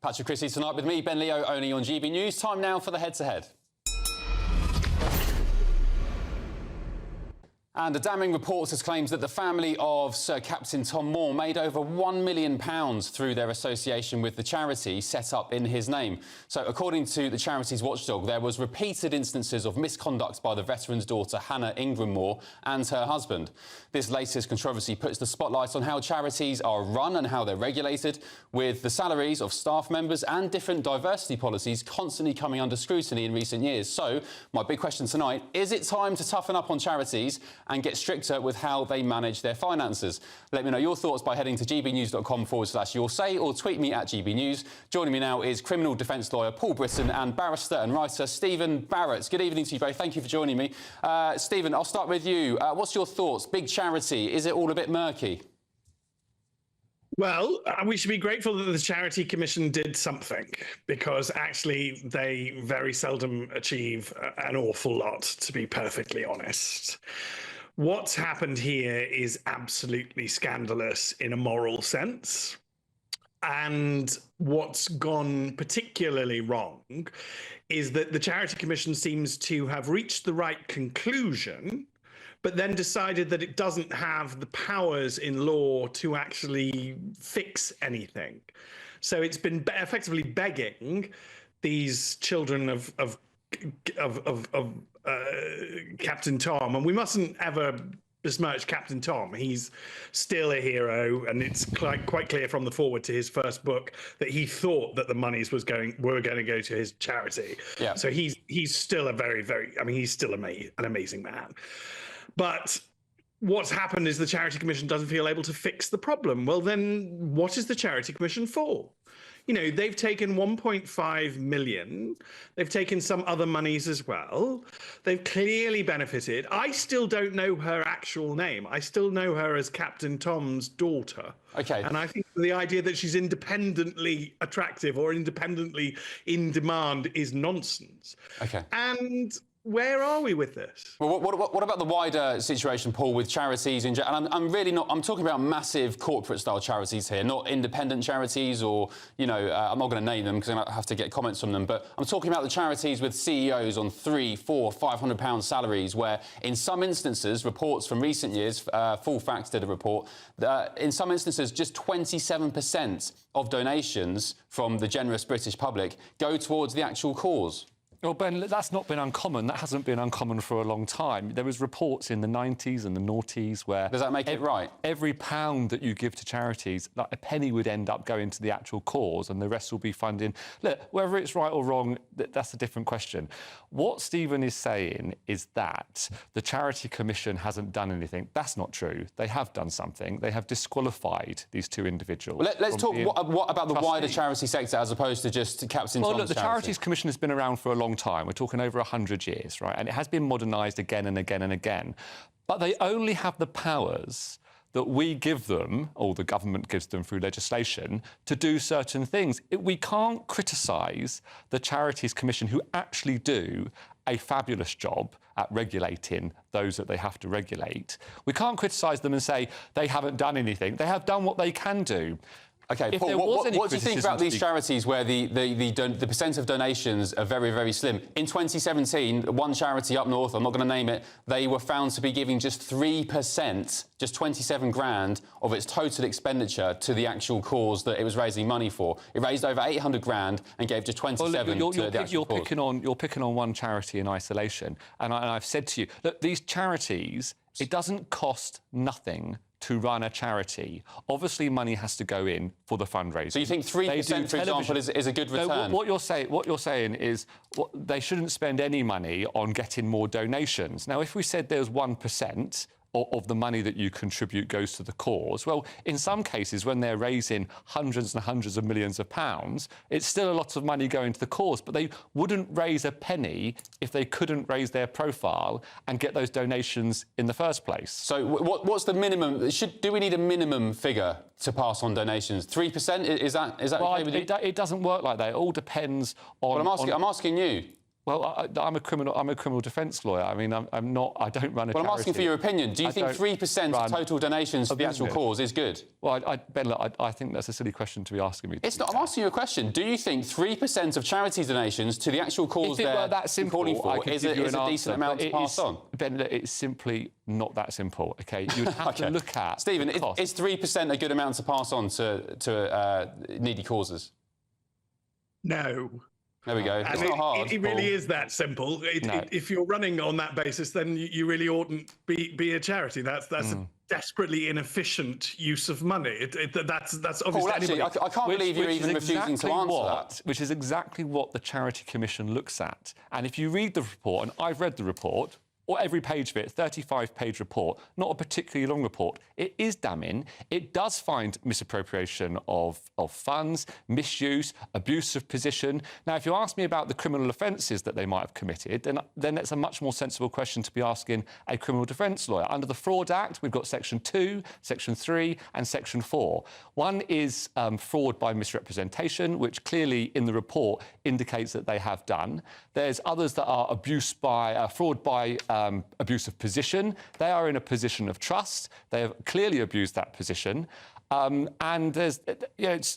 Patrick Christie tonight with me, Ben Leo, only on GB News. Time now for the head-to-head. And a damning report has claimed that the family of Sir Captain Tom Moore made over £1 million through their association with the charity set up in his name. So, according to the charity's watchdog, there was repeated instances of misconduct by the veteran's daughter, Hannah Ingram Moore, and her husband. This latest controversy puts the spotlight on how charities are run and how they're regulated, with the salaries of staff members and different diversity policies constantly coming under scrutiny in recent years. So, my big question tonight, is it time to toughen up on charities and get stricter with how they manage their finances? Let me know your thoughts by heading to gbnews.com/your say or tweet me at gbnews. Joining me now is criminal defence lawyer Paul Britton and barrister and writer Stephen Barret. Good evening to you both. Thank you for joining me. Stephen, I'll start with you. What's your thoughts? Big charity, is it all a bit murky? Well, we should be grateful that the Charity Commission did something, because actually they very seldom achieve an awful lot, to be perfectly honest. What's happened here is absolutely scandalous in a moral sense. And what's gone particularly wrong is that the Charity Commission seems to have reached the right conclusion, but then decided that it doesn't have the powers in law to actually fix anything. So it's been effectively begging these children of Captain Tom, and we mustn't ever besmirch Captain Tom. He's still a hero, and it's quite clear from the foreword to his first book that he thought that the monies were going to go to his charity. Yeah. So he's still a he's still an amazing man. But what's happened is the Charity Commission doesn't feel able to fix the problem. Well, then what is the Charity Commission for? You know, they've taken 1.5 million. They've taken some other monies as well. They've clearly benefited. I still don't know her actual name. I still know her as Captain Tom's daughter. Okay. And I think the idea that she's independently attractive or independently in demand is nonsense. Okay. And where are we with this? Well, what about the wider situation, Paul, with charities in general? And I'm talking about massive corporate-style charities here, not independent charities or, you know, I'm not going to name them because I have to get comments from them, but I'm talking about the charities with CEOs on £300, £400, £500 salaries, where in some instances, reports from recent years, Full Facts did a report, in some instances, just 27% of donations from the generous British public go towards the actual cause. Well, Ben, that's not been uncommon. That hasn't been uncommon for a long time. There was reports in the 90s and the noughties where... Does that make it right? Every pound that you give to charities, like a penny would end up going to the actual cause and the rest will be funding... Look, whether it's right or wrong, that's a different question. What Stephen is saying is that the Charity Commission hasn't done anything. That's not true. They have done something. They have disqualified these two individuals. Well, let's talk what about the wider charity sector as opposed to just Captain Tom's look, the Charities Commission has been around for a long time. We're talking over 100 years, right? And it has been modernised again and again and again. But they only have the powers that we give them, or the government gives them through legislation, to do certain things. We can't criticise the Charities Commission, who actually do a fabulous job at regulating those that they have to regulate. We can't criticise them and say they haven't done anything. They have done what they can do. OK, Paul, what do you think about these charities where the percent of donations are very, very slim? In 2017, one charity up north, I'm not going to name it, they were found to be giving just 3%, just 27 grand of its total expenditure to the actual cause that it was raising money for. It raised over 800 grand and gave just 27 to the actual cause. You're picking on one charity in isolation. And I've said to you, look, these charities, it doesn't cost nothing to run a charity. Obviously, money has to go in for the fundraising. So you think 3%, for example, is a good return? No, what you're saying is they shouldn't spend any money on getting more donations. Now, if we said there's 1%, of the money that you contribute goes to the cause. Well, in some cases, when they're raising hundreds and hundreds of millions of pounds, it's still a lot of money going to the cause, but they wouldn't raise a penny if they couldn't raise their profile and get those donations in the first place. So what's the minimum? Do we need a minimum figure to pass on donations? 3%? Is that well, okay with you? It doesn't work like that. It all depends on... Well, I'm asking you. Well, I'm a criminal defence lawyer. I mean, I'm not. I don't run a charity. Well, I'm asking for your opinion. Do you think 3% of total donations to the actual cause is good? Well, Ben, look, I think that's a silly question to be asking me. It's not. I'm asking you a question. Do you think 3% of charities donations to the actual cause they're calling for is a decent amount to pass on? Ben, it's simply not that simple. Okay, you'd have to look at Stephen. Is 3% a good amount to pass on to needy causes? No. There we go. It's not hard. It really is that simple. If you're running on that basis, then you really oughtn't be a charity. That's a desperately inefficient use of money. That's obviously. Paul, actually, I can't believe you're even refusing to answer that. Which is exactly what the Charity Commission looks at. And if you read the report, and I've read the report, or every page of it, 35-page report, not a particularly long report. It is damning. It does find misappropriation of funds, misuse, abuse of position. Now, if you ask me about the criminal offences that they might have committed, then it's a much more sensible question to be asking a criminal defence lawyer. Under the Fraud Act, we've got Section 2, Section 3 and Section 4. One is fraud by misrepresentation, which clearly in the report indicates that they have done. There's others that are fraud by abuse of position. They are in a position of trust. They have clearly abused that position. And there's,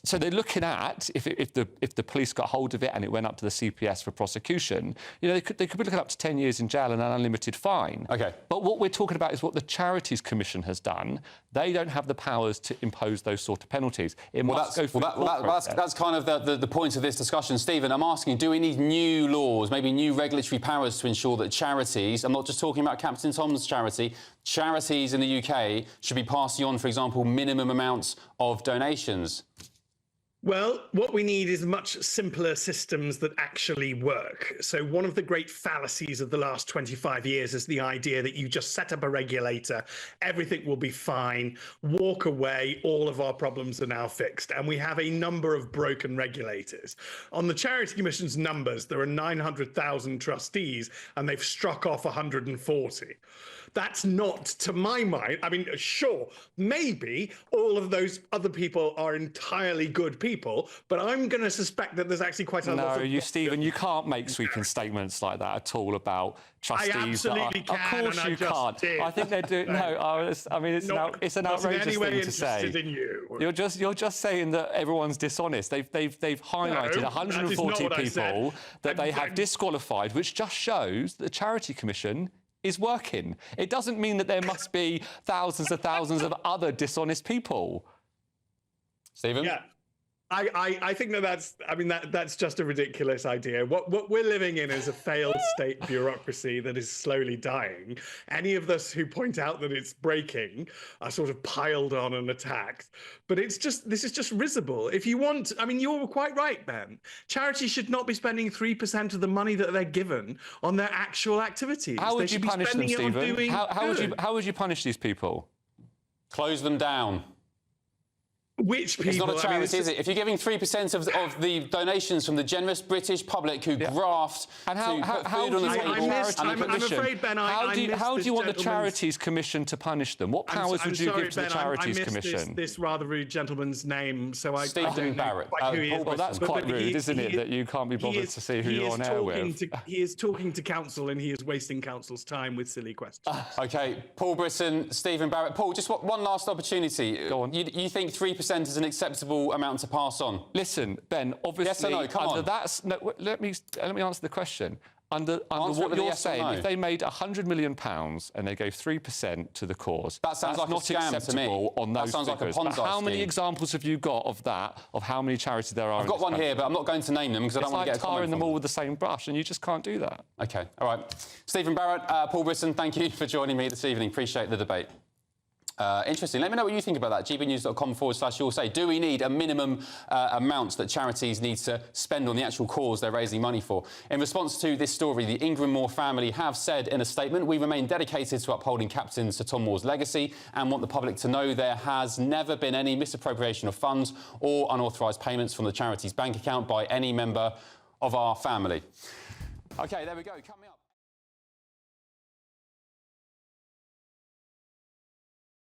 so they're looking at if the police got hold of it and it went up to the CPS for prosecution, they could be looking up to 10 years in jail and an unlimited fine. Okay. But what we're talking about is what the Charities Commission has done. They don't have the powers to impose those sort of penalties. That's kind of the point of this discussion. Stephen, I'm asking, do we need new laws, maybe new regulatory powers to ensure that charities, I'm not just talking about Captain Tom's charity, charities in the UK should be passing on, for example, minimum amounts of donations? Well, what we need is much simpler systems that actually work. So one of the great fallacies of the last 25 years is the idea that you just set up a regulator, everything will be fine, walk away, all of our problems are now fixed. And we have a number of broken regulators. On the Charity Commission's numbers, there are 900,000 trustees and they've struck off 140. That's not, to my mind, I mean, sure, maybe all of those other people are entirely good people, but I'm going to suspect that there's actually quite a lot of... Stephen, you can't make sweeping statements like that at all at trustees. I absolutely can. Of course you can't. Did. I think they're doing... No, I mean, it's an outrageous thing to say. In you. You're just saying that everyone's dishonest. They've highlighted 140 people that they have disqualified, which just shows that the Charity Commission is working. It doesn't mean that there must be thousands of other dishonest people. Stephen? Yeah. I think that's just a ridiculous idea. What we're living in is a failed state bureaucracy that is slowly dying. Any of us who point out that it's breaking are sort of piled on and attacked. But this is just risible. If you want, I mean, you're quite right, Ben. Charities should not be spending 3% of the money that they're given on their actual activities. How would you punish them, Stephen? How would you punish these people? Close them down. Which people? It's not a charity, is it? If you're giving 3% of the donations from the generous British public who graft to put food on the table... I'm afraid, Ben, how do you want the Charities Commission to punish them? What powers would you give to the Charities Commission? This rather rude gentleman's name, so I don't know Barret. Quite who he is. Well, that's quite rude, isn't it, that you can't be bothered to see who you're on air with? He is talking to council and he is wasting council's time with silly questions. OK, Paul Britton, Stephen Barret. Paul, just one last opportunity. Go on. You think 3% is an acceptable amount to pass on? Listen, Ben, obviously... Yes or no? Come on. Let me answer the question. Under what you're saying, if they made £100 million and they gave 3% to the cause, that sounds like not a scam acceptable to me. on those that sounds figures. Like a Ponzi but how many scheme. examples have you got of that, of how many charities there are? I've got one here, but I'm not going to name them because I don't want to get a comment. It's like tarring them all with the same brush, and you just can't do that. OK, all right. Stephen Barret, Paul Britton, thank you for joining me this evening. Appreciate the debate. Interesting. Let me know what you think about that. gbnews.com/you'll say. Do we need a minimum amount that charities need to spend on the actual cause they're raising money for? In response to this story, the Ingram-Moore family have said in a statement, we remain dedicated to upholding Captain Sir Tom Moore's legacy and want the public to know there has never been any misappropriation of funds or unauthorised payments from the charity's bank account by any member of our family. OK, there we go. Coming up.